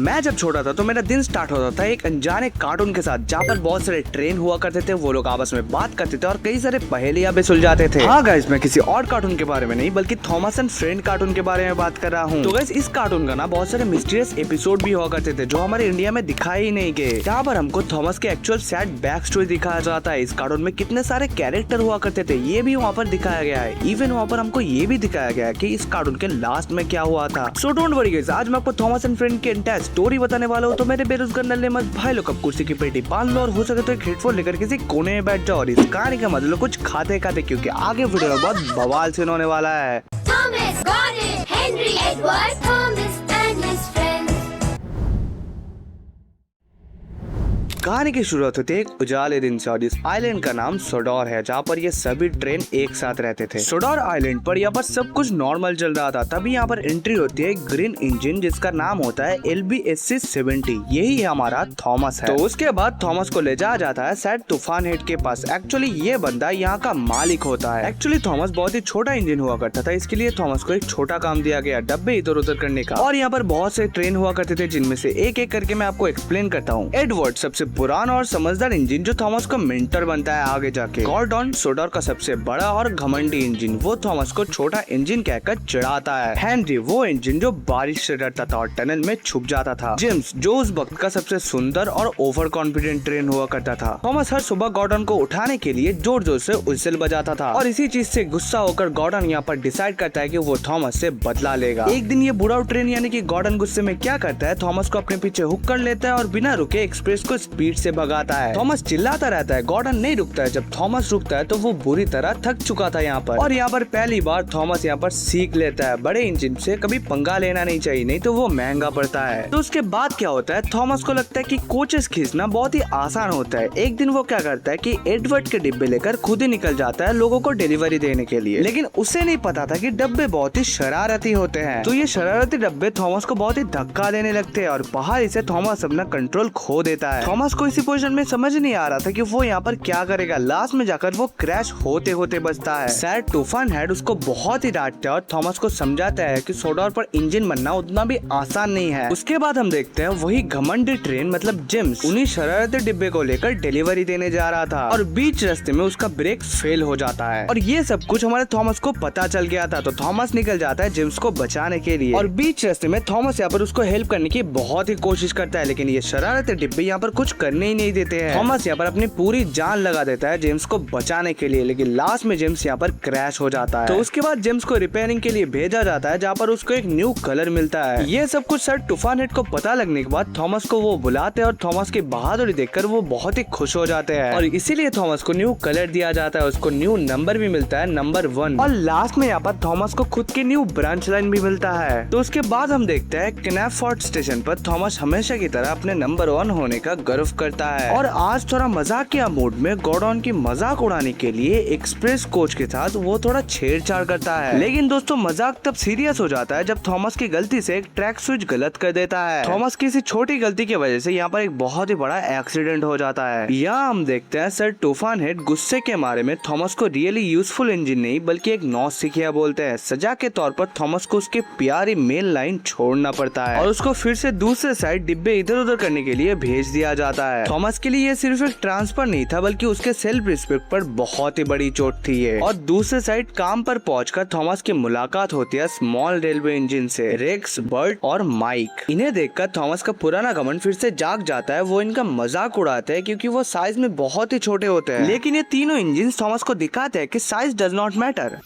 मैं जब छोटा था तो मेरा दिन स्टार्ट होता था एक अनजाने कार्टून के साथ, जहाँ पर बहुत सारे ट्रेन हुआ करते थे, वो लोग आपस में बात करते थे और कई सारे पहेलियां भी सुलझाते थे। हाँ गाइस, मैं किसी और कार्टून के बारे में नहीं बल्कि थॉमस एंड फ्रेंड कार्टून के बारे में बात कर रहा हूँ। तो गाइस, इस कार्टून का ना बहुत सारे मिस्टीरियस एपिसोड भी हुआ करते थे जो हमारे इंडिया में दिखाए ही नहीं गए, जहाँ पर हमको थॉमस के एक्चुअल सैड बैक स्टोरी दिखाया जाता है। इस कार्टून में कितने सारे कैरेक्टर हुआ करते थे ये भी वहाँ पर दिखाया गया है। इवन वहाँ पर हमको ये भी दिखाया गया है कि इस कार्टून के लास्ट में क्या हुआ था। सो डोंट वरी गाइस, आज मैं आपको थॉमस एंड फ्रेंड की एंटायर स्टोरी बताने वाला हूँ। तो मेरे बेरोजगार नल्ले मत भाई लोग अब कुर्सी की पेटी बांध लो और हो सके तो एक हेडफोन लेकर किसी कोने में बैठ जाओ और इस कहानी का मतलब कुछ खाते खाते, क्योंकि आगे वीडियो में बहुत बवाल सीन होने वाला है। Thomas, Gordon, Henry, Edward, Thomas and his friends. कहानी की शुरुआत होती है एक उजाले दिन से और इस आइलैंड का नाम सोडोर है, जहाँ पर ये सभी ट्रेन एक साथ रहते थे। सोडोर आइलैंड पर यहाँ पर सब कुछ नॉर्मल चल रहा था, तभी यहाँ पर एंट्री होती है ग्रीन इंजन जिसका नाम होता है LBSC-70। यही हमारा थॉमस है। तो उसके बाद थॉमस को ले जाया जाता है सैड तूफान हेड के पास। एक्चुअली ये बंदा यहाँ का मालिक होता है। एक्चुअली थॉमस बहुत ही छोटा इंजन हुआ करता था, इसके लिए थॉमस को एक छोटा काम दिया गया, डब्बे इधर उधर करने का। और यहाँ पर बहुत से ट्रेन हुआ करते थे जिनमें से एक एक करके मैं आपको एक्सप्लेन करता हूँ। एडवर्ड सबसे पुराना और समझदार इंजन जो थॉमस को मेंटर बनता है आगे जाके। गॉर्डन सोडर का सबसे बड़ा और घमंडी इंजन, वो थॉमस को छोटा इंजन कहकर चिढ़ाता है। हेनरी वो इंजन जो बारिश से डरता था और टनल में छुप जाता था। जेम्स जो उस वक्त का सबसे सुंदर और ओवर कॉन्फिडेंट ट्रेन हुआ करता था। थॉमस हर सुबह गॉर्डन को उठाने के लिए जोर जोर से व्हिसल बजाता था और इसी चीज से गुस्सा होकर गॉर्डन यहाँ पर डिसाइड करता है कि वो थॉमस से बदला लेगा। एक दिन ये बुरा ट्रेन यानी कि गॉर्डन गुस्से में क्या करता है, थॉमस को अपने पीछे हुक कर लेता है और बिना रुके एक्सप्रेस को स्पीड से भगाता है। थॉमस चिल्लाता रहता है, गॉर्डन नहीं रुकता है। जब थॉमस रुकता है तो वो बुरी तरह थक चुका था यहाँ पर। और यहाँ पर पहली बार थॉमस यहाँ पर सीख लेता है बड़े इंजन से कभी पंगा लेना नहीं चाहिए, नहीं तो वो महंगा पड़ता है। तो उसके बाद क्या होता है, थॉमस को लगता है कि कोचेस खींचना बहुत ही आसान होता है। एक दिन वो क्या करता है कि एडवर्ड के डिब्बे लेकर खुद ही निकल जाता है लोगों को डिलीवरी देने के लिए, लेकिन उसे नहीं पता था कि डब्बे बहुत ही शरारती होते हैं। तो ये शरारती डब्बे थॉमस को बहुत ही धक्का देने लगते हैं और बाहर से थॉमस अपना कंट्रोल खो देता है। थॉमस को इसी पोजीशन में समझ नहीं आ रहा था कि वो यहाँ पर क्या करेगा। लास्ट में जाकर वो क्रैश होते होते बचता है। सैड तूफान हेड उसको बहुत ही डांटता है और थॉमस को समझाता है कि सोडोर पर इंजन बनना उतना भी आसान नहीं है। उसके बाद हम देखते हैं वही घमंडी ट्रेन मतलब जेम्स उन्हीं शरारती डिब्बे को लेकर डिलीवरी देने जा रहा था और बीच रास्ते में उसका ब्रेक फेल हो जाता है और ये सब कुछ हमारे थॉमस को पता चल गया था। तो थॉमस निकल जाता है जेम्स को बचाने के लिए और बीच रास्ते में थॉमस यहाँ पर उसको हेल्प करने की बहुत ही कोशिश करता है, लेकिन ये शरारती डिब्बे यहाँ पर कुछ करने ही नहीं देते हैं। थॉमस यहाँ पर अपनी पूरी जान लगा देता है जेम्स को बचाने के लिए, लेकिन लास्ट में जेम्स यहाँ पर क्रैश हो जाता है। तो उसके बाद जेम्स को रिपेयरिंग के लिए भेजा जाता है, जहाँ पर उसको एक न्यू कलर मिलता है। ये सब कुछ सर तूफान हेड को पता लगने के बाद थॉमस को वो बुलाते हैं और थॉमस की बहादुरी देखकर वो बहुत ही खुश हो जाते हैं और इसीलिए थॉमस को न्यू कलर दिया जाता है। उसको न्यू नंबर भी मिलता है, नंबर 1। और लास्ट में यहाँ पर थॉमस को खुद की न्यू ब्रांच लाइन भी मिलता है। तो उसके बाद हम देखते हैं कैनाफोर्ट स्टेशन पर थॉमस हमेशा की तरह अपने नंबर 1 होने का गर्व करता है और आज थोड़ा मजाकिया मूड में गॉर्डन की मजाक उड़ाने के लिए एक्सप्रेस कोच के साथ वो थोड़ा छेड़छाड़ करता है। लेकिन दोस्तों मजाक तब सीरियस हो जाता है जब थॉमस की गलती से एक ट्रैक स्विच गलत कर देता है। थॉमस की इसी छोटी गलती की वजह से यहाँ पर एक बहुत ही बड़ा एक्सीडेंट हो जाता है। यहाँ हम देखते हैं सर तूफान हेड गुस्से के मारे में थॉमस को रियली यूजफुल इंजन नहीं बल्कि एक नौसिखिया बोलते हैं। सजा के तौर पर थॉमस को उसकी प्यारी मेन लाइन छोड़ना पड़ता है और उसको फिर से दूसरे साइड डिब्बे इधर उधर करने के लिए भेज दिया जाता है। थॉमस के लिए ये सिर्फ एक ट्रांसफर नहीं था बल्कि उसके सेल्फ रिस्पेक्ट पर बहुत ही बड़ी चोट थी ये। और दूसरे साइड काम पर पहुंचकर थॉमस की मुलाकात होती है स्मॉल रेलवे इंजन से, रेक्स, बर्ट और माइक। इन्हें देखकर थॉमस का पुराना घमंड फिर से जाग जाता है। वो इनका मजाक उड़ाते हैं क्योंकि वो साइज में बहुत ही छोटे होते हैं, लेकिन ये तीनों इंजन थॉमस को दिखाते हैं कि साइज डज नॉट मैटर।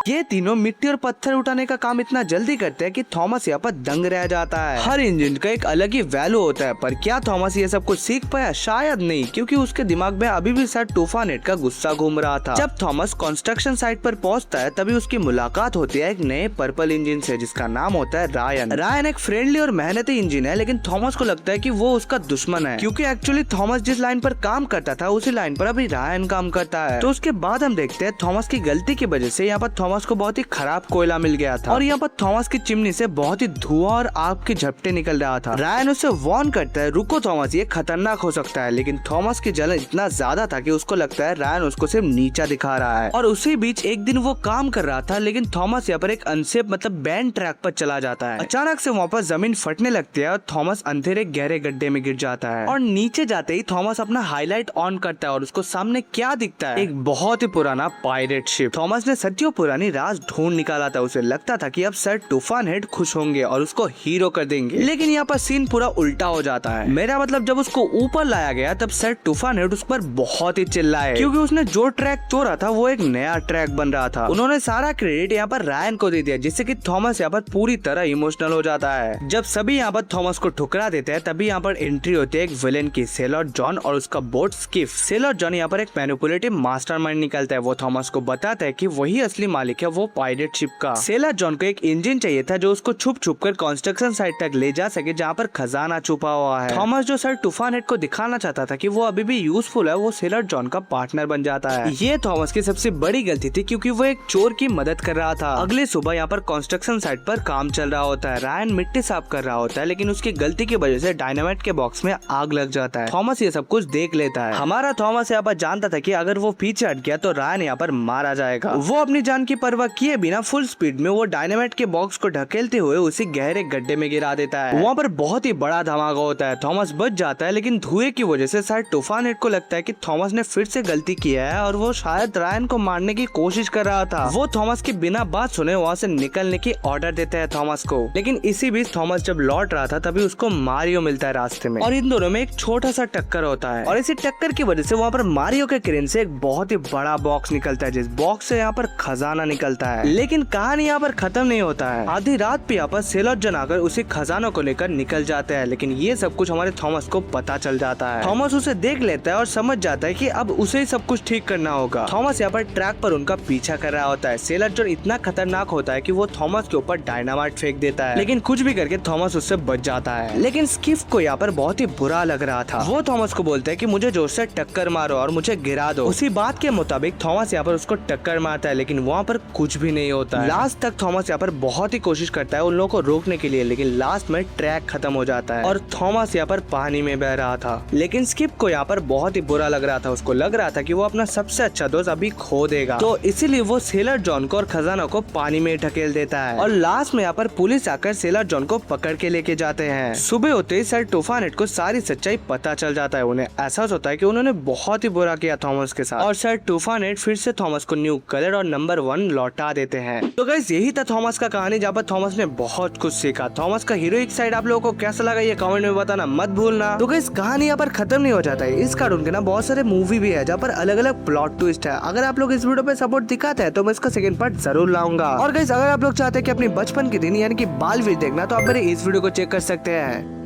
ये तीनों मिट्टी और पत्थर उठाने का काम इतना जल्दी करते हैं कि थॉमस यहाँ पर दंग रह जाता है। हर इंजन का एक अलग ही वैल्यू होता है, पर क्या थॉमस ये सब कुछ सीख पाया? शायद नहीं, क्योंकि उसके दिमाग में अभी भी सर तूफान हेड का गुस्सा घूम रहा था। जब थॉमस कंस्ट्रक्शन साइट पर पहुंचता है तभी उसकी मुलाकात होती है एक नए पर्पल इंजन से जिसका नाम होता है रायन। रायन एक फ्रेंडली और मेहनती इंजन है, लेकिन थॉमस को लगता है कि वो उसका दुश्मन है, क्योंकि एक्चुअली थॉमस जिस लाइन पर काम करता था उसी लाइन पर अभी रायन काम करता है। तो उसके बाद हम देखते हैं थॉमस की गलती की वजह से यहाँ पर थॉमस को बहुत ही खराब कोयला मिल गया था और यहाँ पर थॉमस की चिमनी से बहुत ही धुआं और आग के झपटे निकल रहा था। रायन उसे वार्न करता है, रुको थॉमस, ये खतरनाक हो सकता है, लेकिन थॉमस की जलन इतना ज्यादा था कि उसको लगता है रायन उसको सिर्फ नीचा दिखा रहा है। और उसी बीच एक दिन वो काम कर रहा था, लेकिन थॉमस यहाँ पर एक अनसेफ मतलब बैंड ट्रैक पर चला जाता है। अचानक से वहाँ पर जमीन फटने लगती है और थॉमस अंधेरे गहरे गड्ढे में गिर जाता है। और नीचे जाते ही थॉमस अपना हाईलाइट ऑन करता है और उसको सामने क्या दिखता है, एक बहुत ही पुराना पायरेट शिप। थॉमस ने सदियों पुरानी राज ढूंढ निकाला था। उसे लगता था कि अब सर टूफान हेड खुश होंगे और उसको हीरो कर देंगे, लेकिन यहाँ पर सीन पूरा उल्टा हो जाता है। मेरा मतलब जब उसको ऊपर लाया गया तब सर टूफान हेड उस पर बहुत ही चिल्लाए, क्योंकि उसने जो ट्रैक चोरा था वो एक नया ट्रैक बन रहा था। उन्होंने सारा क्रेडिट यहाँ पर रायन को दे दिया, जिससे कि थॉमस यहाँ पर पूरी तरह इमोशनल हो जाता है। जब सभी यहाँ पर थॉमस को ठुकरा देते हैं तभी यहाँ पर एंट्री होती है एक विलेन की, सेलर जॉन और उसका बोट स्किफ। सेलर जॉन यहाँ पर एक मैनिपुलेटिव मास्टरमाइंड निकलता है। वो थॉमस को बताता है कि वही असली मालिक है वो पायरेट शिप का। सेलर जॉन को एक इंजन चाहिए था जो उसको छुप छुप कर कंस्ट्रक्शन साइट तक ले जा सके जहाँ पर खजाना छुपा हुआ है। थॉमस जो सर टूफान हेड को दिखाना चाहता था कि वो अभी भी यूजफुल है, वो सेलर जॉन का पार्टनर बन जाता है। ये थॉमस की सबसे बड़ी गलती थी, क्योंकि वो एक चोर की मदद कर रहा था। अगले सुबह यहाँ पर कंस्ट्रक्शन साइट पर काम चल रहा होता है। रायन मिट्टी साफ कर रहा होता है, लेकिन उसकी गलती की वजह से डायनामाइट के बॉक्स में आग लग जाता है। थॉमस ये सब कुछ देख लेता है। हमारा थॉमस यहाँ पर जानता था कि अगर वो पीछे हट गया तो रायन यहाँ पर मारा जाएगा। वो अपनी जान की परवाह किए बिना फुल स्पीड में वो डायनामाइट के बॉक्स को ढकेलते हुए उसी गहरे गड्ढे में गिरा देता है। वहाँ पर बहुत ही बड़ा धमाका होता है। थॉमस बच जाता है, लेकिन धुएं की वजह से शायद टूफान हेड को लगता है कि थॉमस ने फिर से गलती किया है और वो शायद रायन को मारने की कोशिश कर रहा था। वो थॉमस की बिना बात सुने वहाँ से निकलने की ऑर्डर देता है थॉमस को, लेकिन इसी बीच थॉमस जब लौट रहा था तभी उसको मारियो मिलता है रास्ते में और इन दोनों में एक छोटा सा टक्कर होता है। और इसी टक्कर की वजह से वहाँ पर मारियो के क्रेन से एक बहुत ही बड़ा बॉक्स निकलता है, जिस बॉक्स से यहाँ पर खजाना निकलता है। लेकिन कहानी यहाँ पर खत्म नहीं होता है। आधी रात पे यहाँ पर सेलर जन आकर उसी खजाना को लेकर निकल जाते हैं, लेकिन ये सब कुछ हमारे थॉमस को पता चल जाता है। थॉमस उसे देख लेता है और समझ जाता है कि अब उसे ही सब कुछ ठीक करना होगा। थॉमस यहाँ पर ट्रैक पर उनका पीछा कर रहा होता है। सेलर जन इतना खतरनाक होता है कि वो थॉमस के ऊपर डायनामाइट फेंक देता है, लेकिन कुछ भी करके थॉमस उससे बच जाता है। लेकिन स्किफ को यहाँ पर बहुत ही बुरा लग रहा था। वो थॉमस को बोलता है कि मुझे जोर से टक्कर मारो और मुझे गिरा दो। उसी बात के मुताबिक थॉमस यहाँ पर उसको टक्कर मारता है, लेकिन वहाँ पर कुछ भी नहीं होता है। लास्ट तक थॉमस यहाँ पर बहुत ही कोशिश करता है उन लोगों को रोकने के लिए, लेकिन लास्ट में ट्रैक खत्म हो जाता है और थॉमस यहाँ पर पानी में बह रहा था। लेकिन स्किप को यहाँ पर बहुत ही बुरा लग रहा था। उसको लग रहा था कि वो अपना सबसे अच्छा दोस्त अभी खो देगा, तो इसीलिए वो सेलर जॉन को और खजाना को पानी में ढकेल देता है। और लास्ट में यहाँ पर पुलिस आकर सेलर जॉन को पकड़ के लेके जाते हैं। सुबह होते ही सर टूफान हेड को सारी सच्चाई पता चल जाता है। उन्हें एहसास होता है कि उन्होंने बहुत ही बुरा किया थॉमस के साथ, और सर टूफान हेड फिर से थॉमस को न्यू कलर और नंबर 1 लौटा देते हैं। तो गाइस यही था थॉमस का कहानी, जहाँ पर थॉमस ने बहुत कुछ सीखा। थॉमस का हीरोइक साइड आप लोगों को कैसा लगा ये कमेंट में बताना मत भूलना। तो गाइस कहानी यहाँ पर खत्म नहीं हो जाता है। इस कार्टून के ना बहुत सारे मूवी भी है जहाँ पर अलग अलग प्लॉट ट्विस्ट है। अगर आप लोग इस वीडियो पे सपोर्ट दिखाते हैं तो मैं इसका सेकंड पार्ट जरूर लाऊंगा। और गाइस अगर आप लोग चाहते हैं कि अपनी बचपन के दिन यानी कि बाल वीर देखना, तो आप मेरे इस वीडियो को चेक कर सकते हैं।